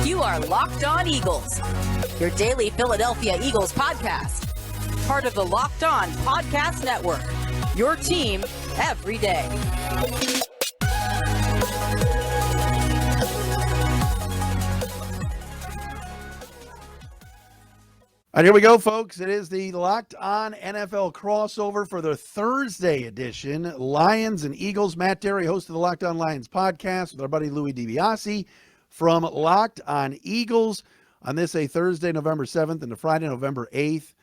You are Locked On Eagles, your daily Philadelphia Eagles podcast. Part of the Locked On Podcast Network, your team every day. All right, here we go, folks. It is the Locked On NFL crossover for the Thursday edition. Lions and Eagles. Matt Dery, host of the Locked On Lions podcast, with our buddy Louis DiBiase from Locked On Eagles on this a Thursday, November 7th, and a Friday, November 8th.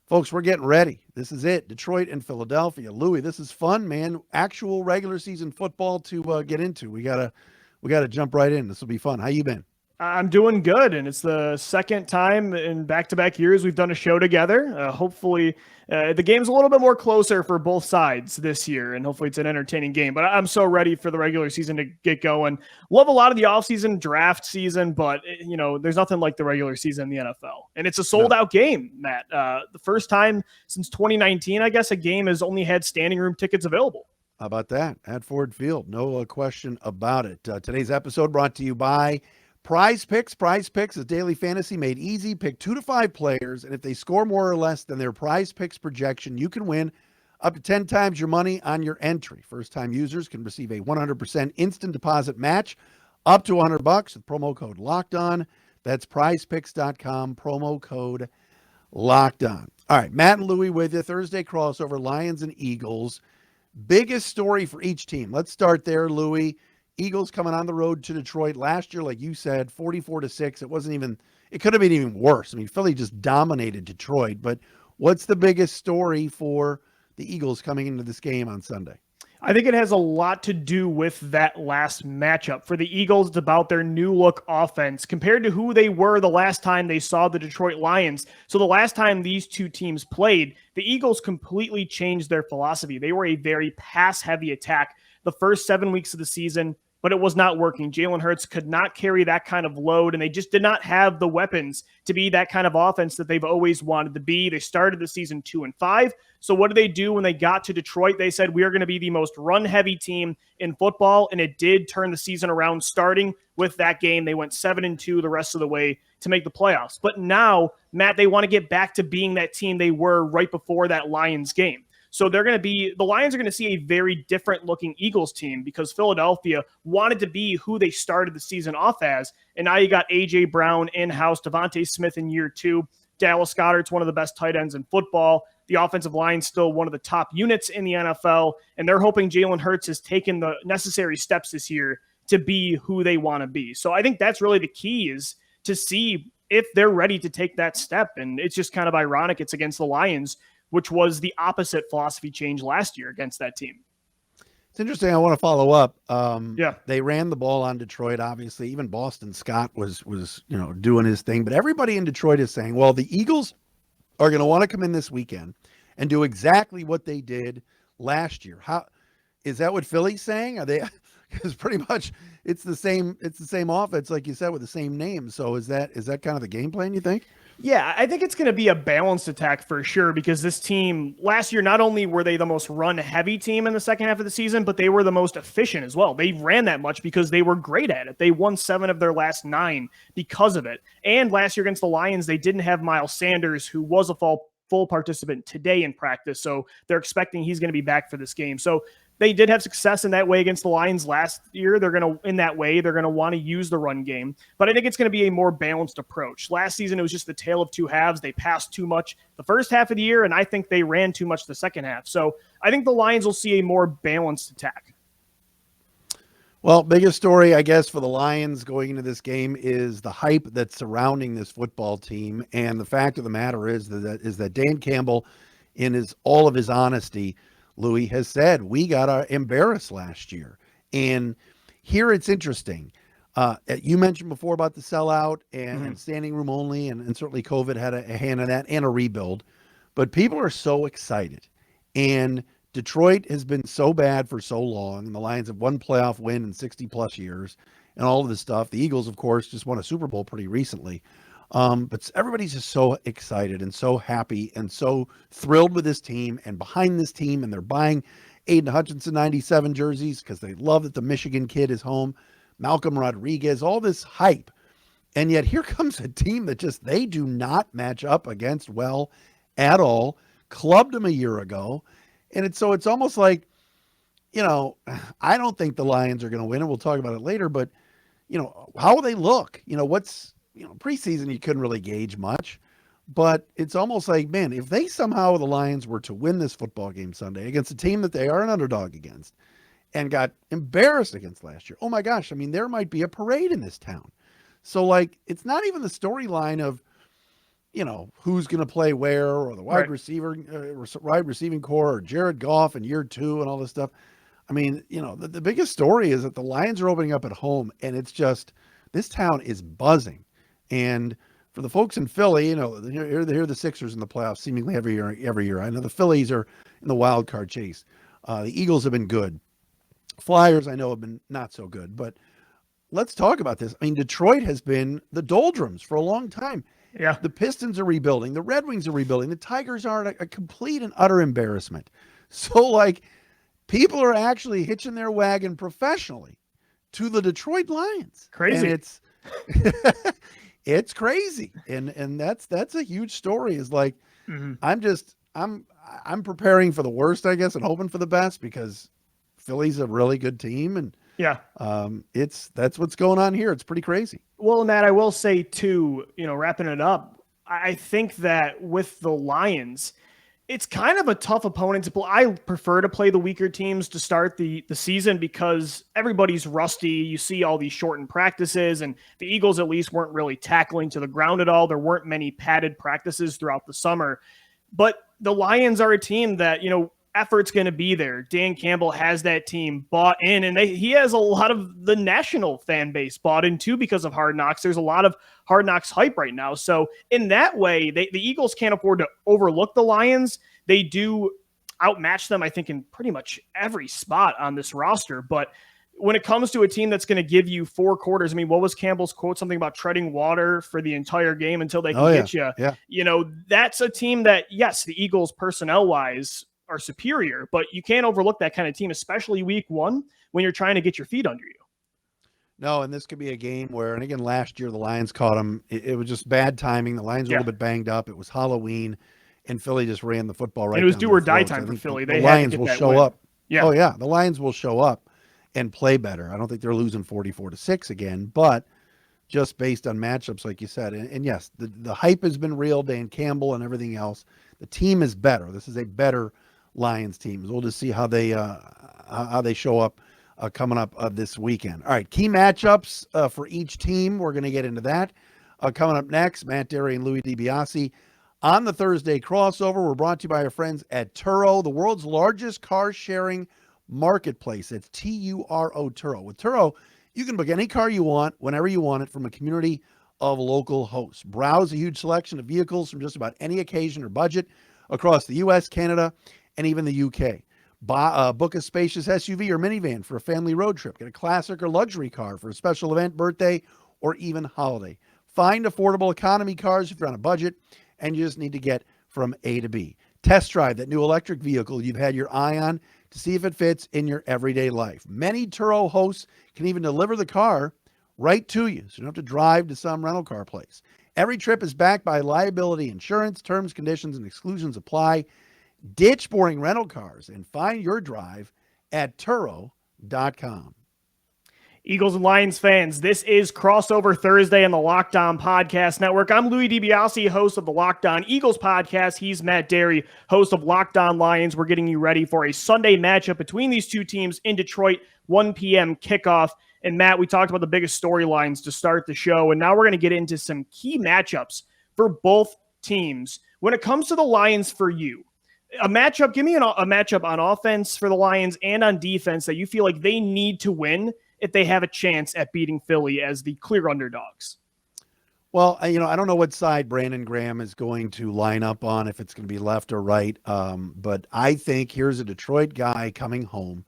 Folks, we're getting ready. This is it. Detroit and Philadelphia. Louis, this is fun, man. Actual regular season football to get into. We gotta jump right in. This will be fun. How you been? I'm doing good, and it's the second time in back-to-back years we've done a show together. Hopefully, the game's a little bit more closer for both sides this year, and hopefully it's an entertaining game. But I'm so ready for the regular season to get going. Love a lot of the offseason, draft season, but, there's nothing like the regular season in the NFL. And it's a sold-out game, Matt. The first time since 2019, I guess, a game has only had standing room tickets available. How about that? At Ford Field. No question about it. Today's episode brought to you by Prize Picks. Prize Picks is daily fantasy made easy. Pick 2 to 5 players, and if they score more or less than their Prize Picks projection, you can win up to 10 times your money on your entry. First-time users can receive a 100% instant deposit match up to $100 with promo code LOCKEDON. That's prizepicks.com, promo code LOCKEDON. All right, Matt and Louie with you. Thursday crossover, Lions and Eagles. Biggest story for each team. Let's start there, Louie. Eagles coming on the road to Detroit last year, like you said, 44-6. It could have been even worse. I mean, Philly just dominated Detroit. But what's the biggest story for the Eagles coming into this game on Sunday? I think it has a lot to do with that last matchup. For the Eagles, it's about their new look offense compared to who they were the last time they saw the Detroit Lions. So the last time these two teams played, the Eagles completely changed their philosophy. They were a very pass-heavy attack the first 7 weeks of the season, but it was not working. Jalen Hurts could not carry that kind of load, and they just did not have the weapons to be that kind of offense that they've always wanted to be. They started the season 2-5. So what did they do when they got to Detroit? They said, we are going to be the most run-heavy team in football, and it did turn the season around starting with that game. They went 7-2 the rest of the way to make the playoffs. But now, Matt, they want to get back to being that team they were right before that Lions game. So the Lions are going to see a very different looking Eagles team because Philadelphia wanted to be who they started the season off as. And now you got A.J. Brown in-house, Devontae Smith in year 2. Dallas Goedert's one of the best tight ends in football. The offensive line's still one of the top units in the NFL. And they're hoping Jalen Hurts has taken the necessary steps this year to be who they want to be. So I think that's really the key, is to see if they're ready to take that step. And it's just kind of ironic it's against the Lions, which was the opposite philosophy change last year against that team. It's interesting. I want to follow up. They ran the ball on Detroit, obviously. Even Boston Scott was doing his thing. But everybody in Detroit is saying, well, the Eagles are going to want to come in this weekend and do exactly what they did last year. How is that what Philly's saying? Are they? Because pretty much it's the same offense, like you said, with the same name. So is that kind of the game plan, you think? Yeah, I think it's going to be a balanced attack for sure, because this team last year, not only were they the most run-heavy team in the second half of the season, but they were the most efficient as well. They ran that much because they were great at it. They won 7 of their last 9 because of it. And last year against the Lions, they didn't have Miles Sanders, who was a full participant today in practice, so they're expecting he's going to be back for this game. So they did have success in that way against the Lions last year. They're going to want to use the run game. But I think it's going to be a more balanced approach. Last season, it was just the tale of two halves. They passed too much the first half of the year, and I think they ran too much the second half. So I think the Lions will see a more balanced attack. Well, biggest story, I guess, for the Lions going into this game is the hype that's surrounding this football team. And the fact of the matter is that Dan Campbell, in all of his honesty, Louis, has said, we got embarrassed last year. And here it's interesting. You mentioned before about the sellout and standing room only, and certainly COVID had a hand in that, and a rebuild. But people are so excited. And Detroit has been so bad for so long, and the Lions have one playoff win in 60-plus years and all of this stuff. The Eagles, of course, just won a Super Bowl pretty recently. But everybody's just so excited and so happy and so thrilled with this team and behind this team. And they're buying Aiden Hutchinson 97 jerseys because they love that the Michigan kid is home. Malcolm Rodriguez, all this hype. And yet here comes a team that just, they do not match up against well at all. Clubbed them a year ago. And it's almost like, I don't think the Lions are going to win, and we'll talk about it later, but how will they look? Preseason, you couldn't really gauge much, but it's almost like, man, if they somehow, the Lions were to win this football game Sunday against a team that they are an underdog against and got embarrassed against last year, oh my gosh, I mean, there might be a parade in this town. So like, it's not even the storyline of, who's going to play where, or the wide receiving core, or Jared Goff in year 2 and all this stuff. I mean, the biggest story is that the Lions are opening up at home, and it's just, this town is buzzing. And for the folks in Philly, here the Sixers in the playoffs seemingly every year. I know the Phillies are in the wild card chase. The Eagles have been good. Flyers, I know, have been not so good. But let's talk about this. I mean, Detroit has been the doldrums for a long time. Yeah. The Pistons are rebuilding. The Red Wings are rebuilding. The Tigers are a complete and utter embarrassment. So, like, people are actually hitching their wagon professionally to the Detroit Lions. Crazy. And it's crazy. And that's a huge story, is like, I'm preparing for the worst, I guess, and hoping for the best, because Philly's a really good team. And yeah, that's what's going on here. It's pretty crazy. Well, Matt, I will say too, wrapping it up, I think that with the Lions, it's kind of a tough opponent to play. I prefer to play the weaker teams to start the season, because everybody's rusty. You see all these shortened practices, and the Eagles at least weren't really tackling to the ground at all. There weren't many padded practices throughout the summer. But the Lions are a team that, effort's going to be there. Dan Campbell has that team bought in, and he has a lot of the national fan base bought in too because of Hard Knocks. There's a lot of Hard Knocks hype right now. So in that way, the Eagles can't afford to overlook the Lions. They do outmatch them, I think, in pretty much every spot on this roster. But when it comes to a team that's going to give you 4 quarters, I mean, what was Campbell's quote? Something about treading water for the entire game until they can get you. Yeah. That's a team that, yes, the Eagles personnel-wise are superior, but you can't overlook that kind of team, especially week 1 when you're trying to get your feet under you. No, and this could be a game where, and again, last year the Lions caught them. It was just bad timing. The Lions were a little bit banged up. It was Halloween, and Philly just ran the football right. And it was down do their or die throats. time for Philly. The Lions will show up. Yeah. Oh yeah, the Lions will show up and play better. I don't think they're losing 44-6 again, but just based on matchups, like you said, and yes, the hype has been real. Dan Campbell and everything else. The team is better. This is a better Lions team. We'll just see how they show up coming up this weekend. All right, key matchups for each team. We're going to get into that coming up next. Matt Dery and Louis DiBiase on the Thursday crossover. We're brought to you by our friends at Turo, the world's largest car sharing marketplace. It's Turo, Turo. With Turo, you can book any car you want whenever you want it from a community of local hosts. Browse a huge selection of vehicles from just about any occasion or budget across the U.S., Canada, and even the U.K. Book a spacious SUV or minivan for a family road trip. Get a classic or luxury car for a special event, birthday, or even holiday. Find affordable economy cars if you're on a budget and you just need to get from A to B. Test drive that new electric vehicle you've had your eye on to see if it fits in your everyday life. Many Turo hosts can even deliver the car right to you, so you don't have to drive to some rental car place. Every trip is backed by liability insurance. Terms, conditions, and exclusions apply. Ditch boring rental cars and find your drive at Turo.com. Eagles and Lions fans, this is Crossover Thursday on the Locked On Podcast Network. I'm Louis DiBiase, host of the Locked On Eagles podcast. He's Matt Dery, host of Locked On Lions. We're getting you ready for a Sunday matchup between these two teams in Detroit, 1 p.m. kickoff. And Matt, we talked about the biggest storylines to start the show, and now we're going to get into some key matchups for both teams. When it comes to the Lions for you, a matchup, give me a matchup on offense for the Lions and on defense that you feel like they need to win if they have a chance at beating Philly as the clear underdogs. Well, I don't know what side Brandon Graham is going to line up on, if it's going to be left or right. But I think here's a Detroit guy coming home,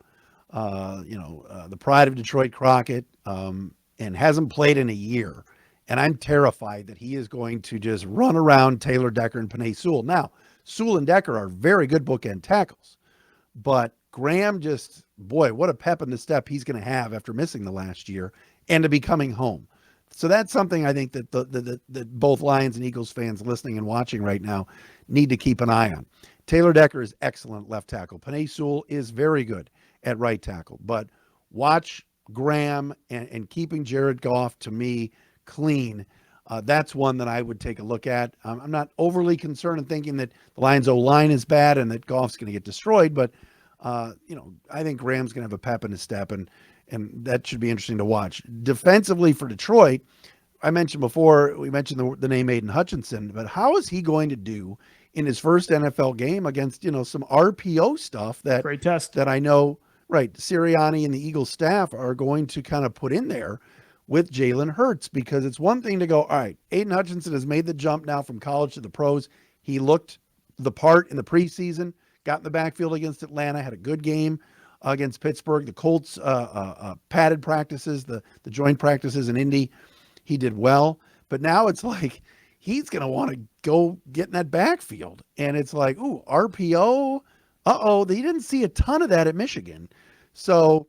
the pride of Detroit Crockett, and hasn't played in a year. And I'm terrified that he is going to just run around Taylor Decker and Penei Sewell. Now, Sewell and Decker are very good bookend tackles, but Graham what a pep in the step he's going to have after missing the last year and to be coming home. So that's something I think that that both Lions and Eagles fans listening and watching right now need to keep an eye on. Taylor Decker is excellent left tackle. Penei Sewell is very good at right tackle. But watch Graham and keeping Jared Goff, to me, clean. That's one that I would take a look at. I'm not overly concerned in thinking that the Lions' O-line is bad and that Goff's going to get destroyed, but I think Graham's going to have a pep in his step, and that should be interesting to watch. Defensively for Detroit, I mentioned before, we mentioned the name Aiden Hutchinson, but how is he going to do in his first NFL game against, some RPO stuff Great test. that I know, right, Sirianni and the Eagles staff are going to kind of put in there with Jalen Hurts, because it's one thing to go, all right, Aiden Hutchinson has made the jump now from college to the pros. He looked the part in the preseason, got in the backfield against Atlanta, had a good game against Pittsburgh. The Colts padded practices, the joint practices in Indy, he did well. But now it's like he's going to want to go get in that backfield. And it's like, ooh, RPO? They didn't see a ton of that at Michigan. So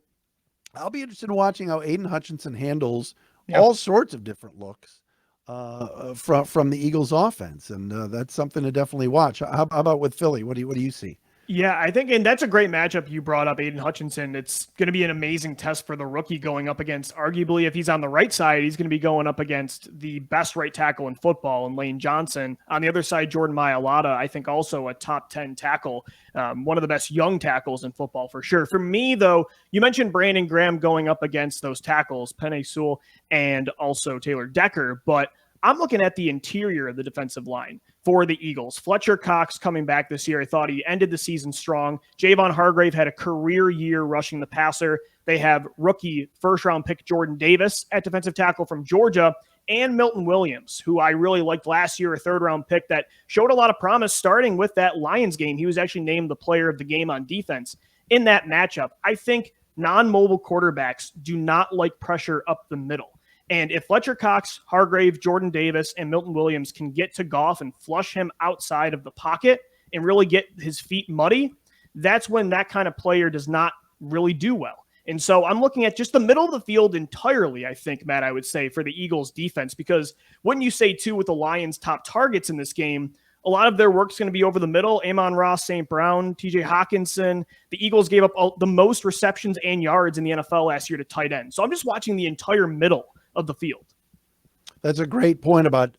I'll be interested in watching how Aiden Hutchinson handles all sorts of different looks from the Eagles offense. And that's something to definitely watch. How about with Philly? What do you see? Yeah, I think, and that's a great matchup you brought up, Aiden Hutchinson. It's going to be an amazing test for the rookie going up against, arguably, if he's on the right side, he's going to be going up against the best right tackle in football, and Lane Johnson. On the other side, Jordan Mailata, I think also a top 10 tackle, one of the best young tackles in football for sure. For me, though, you mentioned Brandon Graham going up against those tackles, Penei Sewell and also Taylor Decker, but I'm looking at the interior of the defensive line for the Eagles. Fletcher Cox coming back this year. I thought he ended the season strong. Javon Hargrave had a career year rushing the passer. They have rookie first-round pick Jordan Davis at defensive tackle from Georgia, and Milton Williams, who I really liked last year, a third-round pick that showed a lot of promise starting with that Lions game. He was actually named the player of the game on defense in that matchup. I think non-mobile quarterbacks do not like pressure up the middle. And if Fletcher Cox, Hargrave, Jordan Davis, and Milton Williams can get to Goff and flush him outside of the pocket and really get his feet muddy, that's when that kind of player does not really do well. And so I'm looking at just the middle of the field entirely, I think, Matt, I would say, for the Eagles defense, because wouldn't you say, too, with the Lions' top targets in this game, a lot of their work's going to be over the middle. Amon-Ra St. Brown, TJ Hawkinson. The Eagles gave up the most receptions and yards in the NFL last year to tight end. So I'm just watching the entire middle of the field. That's a great point about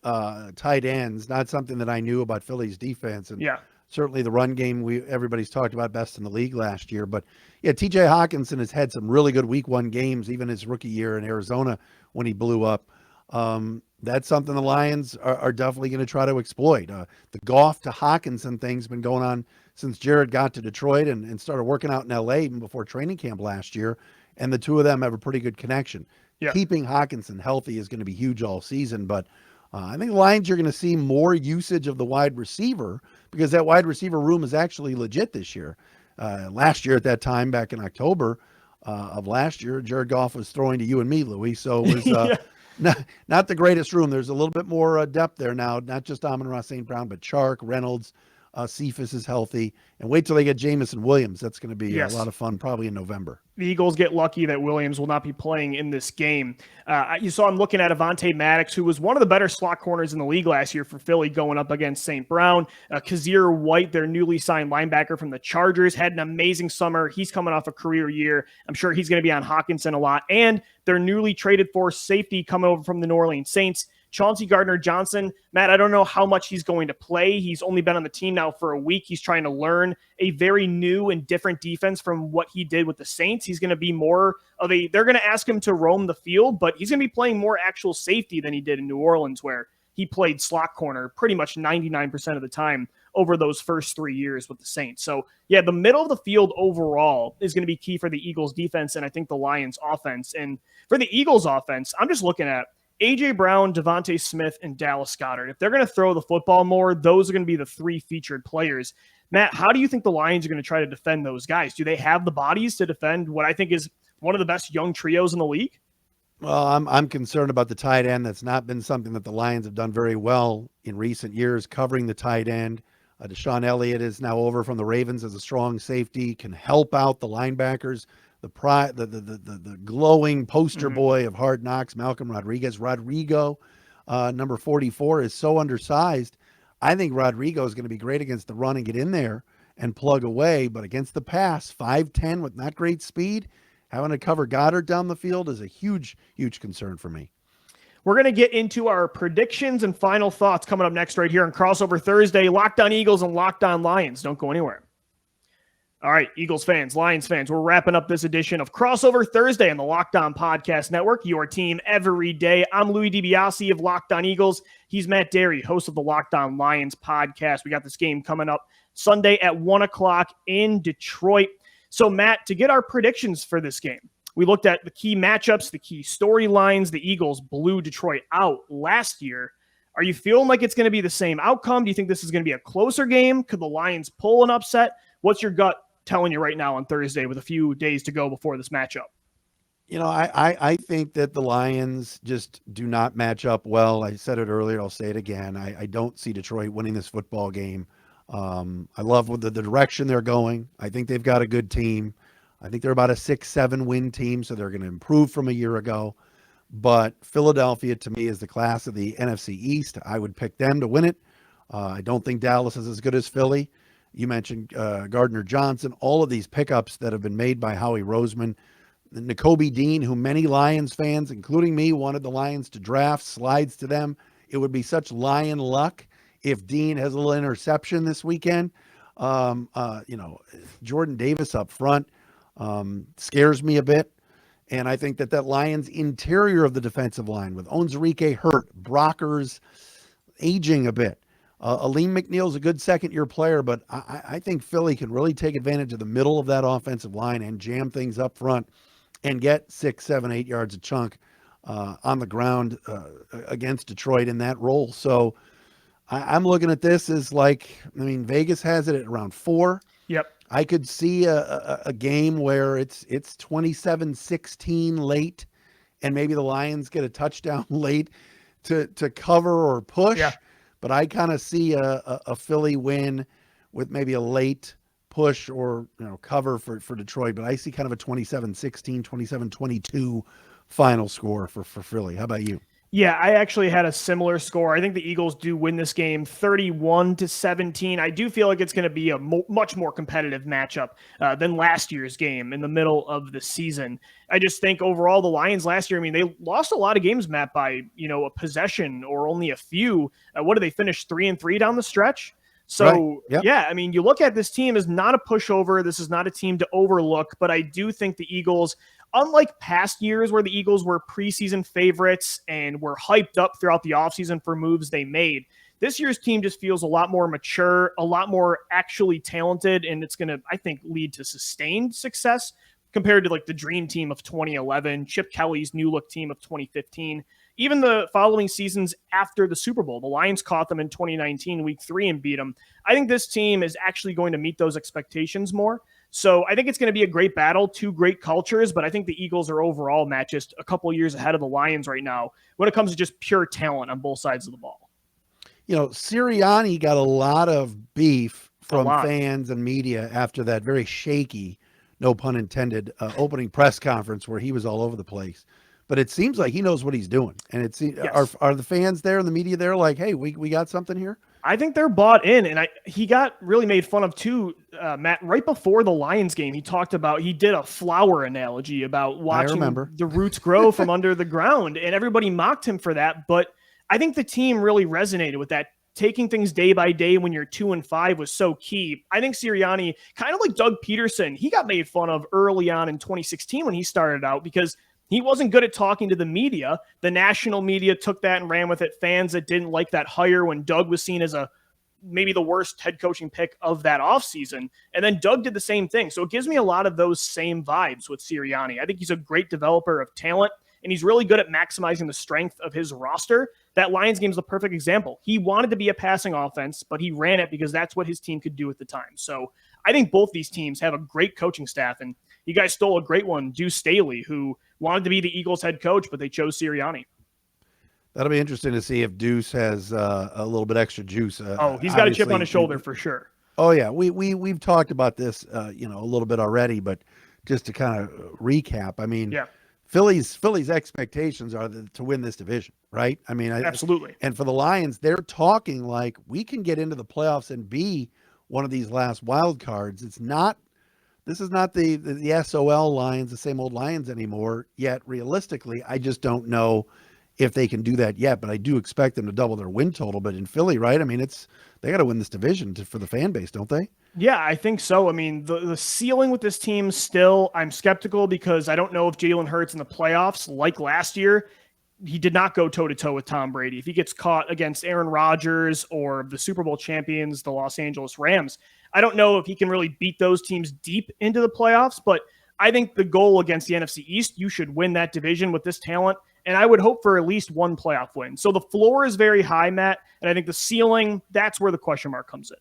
tight ends. Not something that I knew about Philly's defense, and certainly the run game everybody's talked about best in the league last year. But yeah, TJ Hawkinson has had some really good week one games, even his rookie year in Arizona when he blew up. That's something the Lions are definitely going to try to exploit. The Goff to Hawkinson thing's been going on since Jared got to Detroit and started working out in LA even before training camp last year. And the two of them have a pretty good connection. Keeping Hawkinson healthy is going to be huge all season, but I think the Lions are going to see more usage of the wide receiver, because that wide receiver room is actually legit this year. Last year at that time, back in October of last year, Jared Goff was throwing to you and me, Louis, so it was not the greatest room. There's a little bit more depth there now, not just Amon-Ra St. Brown, but Chark, Reynolds, Cephas is healthy, and wait till they get Jamison Williams. That's going to be a lot of fun, probably in November. The Eagles get lucky that Williams will not be playing in this game. You saw I'm looking at Avonte Maddox, who was one of the better slot corners in the league last year for Philly, going up against St. Brown. Kazir White, their newly signed linebacker from the Chargers, had an amazing summer. He's coming off a career year. I'm sure he's going to be on Hawkinson a lot. And their newly traded for safety coming over from the New Orleans Saints, Chauncey Gardner-Johnson. Matt, I don't know how much he's going to play. He's only been on the team now for a week. He's trying to learn a very new and different defense from what he did with the Saints. He's going to be more of they're going to ask him to roam the field, but he's going to be playing more actual safety than he did in New Orleans, where he played slot corner pretty much 99% of the time over those first 3 years with the Saints. So yeah, the middle of the field overall is going to be key for the Eagles defense, and I think the Lions offense. And for the Eagles offense, I'm just looking at A.J. Brown, Devontae Smith, and Dallas Goedert. If they're going to throw the football more, those are going to be the three featured players. Matt, how do you think the Lions are going to try to defend those guys? Do they have the bodies to defend what I think is one of the best young trios in the league? Well, I'm concerned about the tight end. That's not been something that the Lions have done very well in recent years, covering the tight end. Deshaun Elliott is now over from the Ravens as a strong safety, can help out the linebackers, the glowing poster boy of Hard Knocks, Malcolm Rodriguez. Rodrigo, number 44, is so undersized. I think Rodrigo is going to be great against the run and get in there and plug away, but against the pass, 5'10" with not great speed, having to cover Goddard down the field is a huge, huge concern for me. We're going to get into our predictions and final thoughts coming up next right here on Crossover Thursday. Locked On Eagles and Locked On Lions. Don't go anywhere. All right, Eagles fans, Lions fans, we're wrapping up this edition of Crossover Thursday on the Locked On Podcast Network, your team every day. I'm Louis DiBiase of Locked On Eagles. He's Matt Dery, host of the Locked On Lions podcast. We got this game coming up Sunday at 1 o'clock in Detroit. So, Matt, to get our predictions for this game, we looked at the key matchups, the key storylines. The Eagles blew Detroit out last year. Are you feeling like it's going to be the same outcome? Do you think this is going to be a closer game? Could the Lions pull an upset? What's your gut telling you right now on Thursday with a few days to go before this matchup? You know, I think that the Lions just do not match up well. I said it earlier. I'll say it again. I don't see Detroit winning this football game. I love the direction they're going. I think they've got a good team. I think they're about a 6-7 win team, so they're going to improve from a year ago. But Philadelphia, to me, is the class of the NFC East. I would pick them to win it. I don't think Dallas is as good as Philly. You mentioned Gardner Johnson, all of these pickups that have been made by Howie Roseman. Nakobe Dean, who many Lions fans, including me, wanted the Lions to draft, slides to them. It would be such Lion luck if Dean has a little interception this weekend. Jordan Davis up front scares me a bit. And I think that Lions interior of the defensive line with Onwuzurike hurt, Brockers aging a bit. Aleem McNeil's a good second-year player, but I think Philly can really take advantage of the middle of that offensive line and jam things up front and get 6, 7, 8 yards a chunk on the ground against Detroit in that role. So I'm looking at this as Vegas has it at around 4. Yep. I could see a game where it's 27-16 late, and maybe the Lions get a touchdown late to cover or push. Yeah. But I kind of see a Philly win with maybe a late push or cover for Detroit. But I see kind of a 27-16, 27-22 final score for Philly. How about you? Yeah, I actually had a similar score. I think the Eagles do win this game 31-17. I do feel like it's going to be a much more competitive matchup than last year's game in the middle of the season. I just think overall the Lions last year, they lost a lot of games, Matt, by, a possession or only a few. What did they finish 3-3 down the stretch? So, right. Yep. Yeah, you look at this team as not a pushover. This is not a team to overlook, but I do think the Eagles, unlike past years where the Eagles were preseason favorites and were hyped up throughout the offseason for moves they made, this year's team just feels a lot more mature, a lot more actually talented, and it's going to, I think, lead to sustained success compared to the dream team of 2011, Chip Kelly's new look team of 2015. Even the following seasons after the Super Bowl, the Lions caught them in 2019, week 3, and beat them. I think this team is actually going to meet those expectations more. So I think it's going to be a great battle, two great cultures, but I think the Eagles are overall, Matt, just a couple of years ahead of the Lions right now when it comes to just pure talent on both sides of the ball. Sirianni got a lot of beef from fans and media after that very shaky, no pun intended, opening press conference where he was all over the place. But it seems like he knows what he's doing. And Yes. Are the fans there and the media there like, hey, we got something here? I think they're bought in, and he got really made fun of too, Matt. Right before the Lions game, he did a flower analogy about watching the roots grow from under the ground, and everybody mocked him for that. But I think the team really resonated with that. Taking things day by day when you're 2-5 was so key. I think Sirianni, kind of like Doug Peterson, he got made fun of early on in 2016 when he started out because he wasn't good at talking to the media. The national media took that and ran with it. Fans that didn't like that hire when Doug was seen as maybe the worst head coaching pick of that offseason. And then Doug did the same thing. So it gives me a lot of those same vibes with Sirianni. I think he's a great developer of talent, and he's really good at maximizing the strength of his roster. That Lions game is the perfect example. He wanted to be a passing offense, but he ran it because that's what his team could do at the time. So I think both these teams have a great coaching staff, and you guys stole a great one, Deuce Staley, who wanted to be the Eagles head coach, but they chose Sirianni. That'll be interesting to see if Deuce has a little bit extra juice. He's got a chip on his shoulder for sure. Oh yeah, we've talked about this, a little bit already. But just to kind of recap, I mean, Yeah, Philly's expectations are to win this division, right? I mean, absolutely. and for the Lions, they're talking like we can get into the playoffs and be one of these last wild cards. This is not the SOL Lions, the same old Lions anymore. Yet realistically, I just don't know if they can do that yet. But I do expect them to double their win total. But in Philly, right? I mean, they got to win this division for the fan base, don't they? Yeah, I think so. I mean, the ceiling with this team still, I'm skeptical because I don't know if Jalen Hurts in the playoffs, like last year, he did not go toe-to-toe with Tom Brady. If he gets caught against Aaron Rodgers or the Super Bowl champions, the Los Angeles Rams, I don't know if he can really beat those teams deep into the playoffs, but I think the goal against the NFC East, you should win that division with this talent, and I would hope for at least one playoff win. So the floor is very high, Matt, and I think the ceiling, that's where the question mark comes in.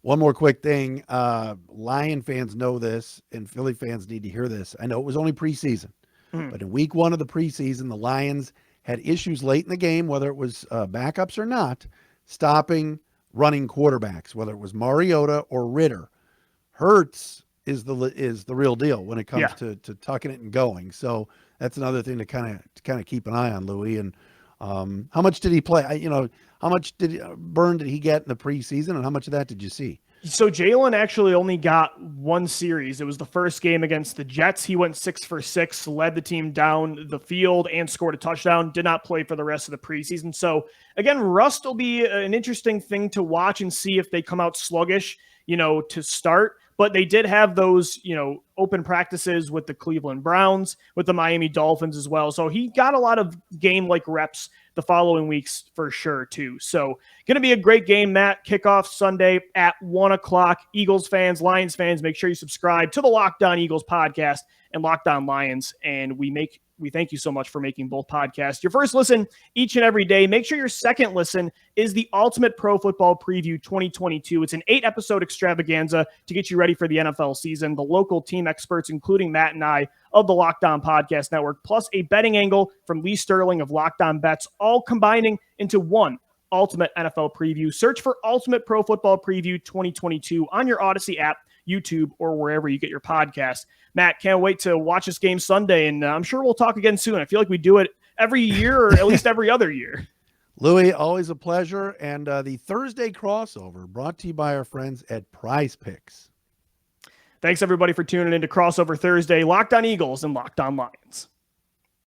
One more quick thing. Lion fans know this, and Philly fans need to hear this. I know it was only preseason, but in week 1 of the preseason, the Lions had issues late in the game, whether it was backups or not, stopping running quarterbacks, whether it was Mariota or Ritter. Hurts is the real deal when it comes to tucking it and going. So that's another thing to kind of keep an eye on, Louis. And how much did he play? How much burn did he get in the preseason, and how much of that did you see? So Jalen actually only got one series. It was the first game against the Jets. He went 6 for 6, led the team down the field and scored a touchdown. Did not play for the rest of the preseason. So again, rust will be an interesting thing to watch and see if they come out sluggish, to start. But they did have those, open practices with the Cleveland Browns, with the Miami Dolphins as well. So he got a lot of game-like reps the following weeks for sure, too. So going to be a great game, Matt. Kickoff Sunday at 1 o'clock. Eagles fans, Lions fans, make sure you subscribe to the Locked On Eagles podcast and Locked On Lions. And we thank you so much for making both podcasts your first listen each and every day. Make sure your second listen is the Ultimate Pro Football Preview 2022. It's an 8-episode extravaganza to get you ready for the NFL season. The local team experts, including Matt and I of the Locked On Podcast Network, plus a betting angle from Lee Sterling of Locked On Bets, all combining into one Ultimate NFL Preview. Search for Ultimate Pro Football Preview 2022 on your Odyssey app, YouTube, or wherever you get your podcasts. Matt, can't wait to watch this game Sunday, and I'm sure we'll talk again soon. I feel like we do it every year, or at least every other year. Louis, always a pleasure. And the Thursday crossover brought to you by our friends at Prize Picks. Thanks, everybody, for tuning in to Crossover Thursday, Locked On Eagles and Locked On Lions.